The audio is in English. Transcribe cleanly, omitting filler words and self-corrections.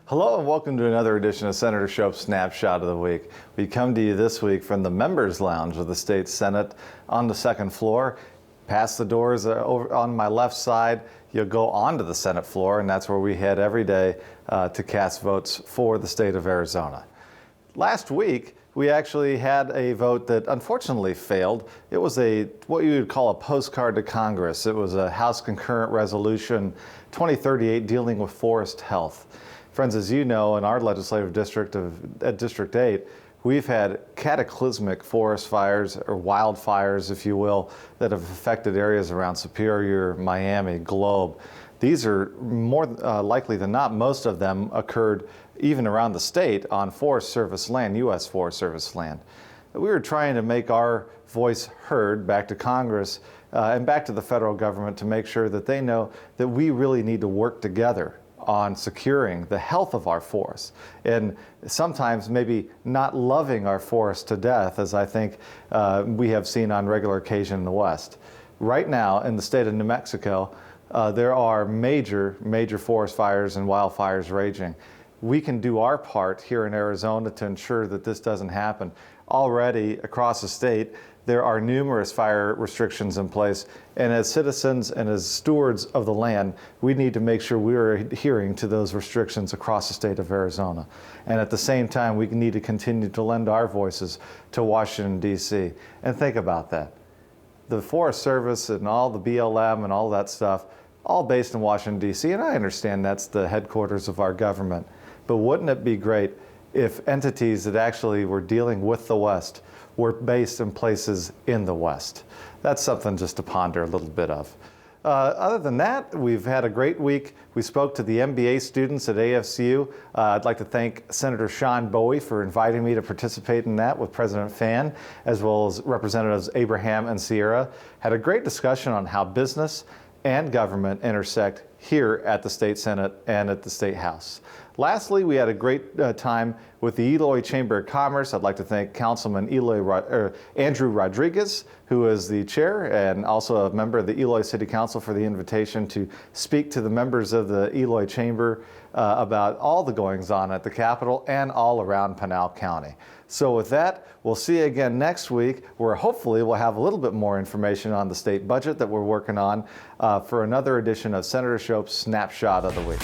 Hello and welcome to another edition of Senator Shope's Snapshot of the Week. We come to you this week from the Members Lounge of the State Senate on the second floor. Past the doors over on my left side, you'll go onto the Senate floor, and that's where we head every day to cast votes for the state of Arizona. Last week, we actually had a vote that unfortunately failed. It was what you would call a postcard to Congress. It was a House Concurrent Resolution 2038 dealing with forest health. Friends, as you know, in our legislative district at District 8, we've had cataclysmic forest fires, or wildfires, if you will, that have affected areas around Superior, Miami, Globe. These are more likely than not, most of them occurred even around the state on Forest Service land, U.S. Forest Service land. We were trying to make our voice heard back to Congress and back to the federal government to make sure that they know that we really need to work together on securing the health of our forests, and sometimes maybe not loving our forests to death, as I think we have seen on regular occasion in the West. Right now in the state of New Mexico, there are major forest fires and wildfires raging. We can do our part here in Arizona to ensure that this doesn't happen. Already across the state, there are numerous fire restrictions in place, and as citizens and as stewards of the land, we need to make sure we are adhering to those restrictions across the state of Arizona. And at the same time, we need to continue to lend our voices to Washington, D.C. And think about that. The Forest Service and all the BLM and all that stuff, all based in Washington, D.C., and I understand that's the headquarters of our government. But wouldn't it be great if entities that actually were dealing with the West were based in places in the West? That's something just to ponder a little bit of. Other than that, we've had a great week. We spoke to the MBA students at AFCU. I'd like to thank Senator Sean Bowie for inviting me to participate in that with President Fan, as well as Representatives Abraham and Sierra. Had a great discussion on how business and government intersect here at the State Senate and at the State House. Lastly, we had a great time with the Eloy Chamber of Commerce. I'd like to thank Councilman Andrew Rodriguez, who is the chair and also a member of the Eloy City Council, for the invitation to speak to the members of the Eloy Chamber about all the goings-on at the Capitol and all around Pinal County. So with that, we'll see you again next week, where hopefully we'll have a little bit more information on the state budget that we're working on for another edition of Senator Shope's Snapshot of the Week.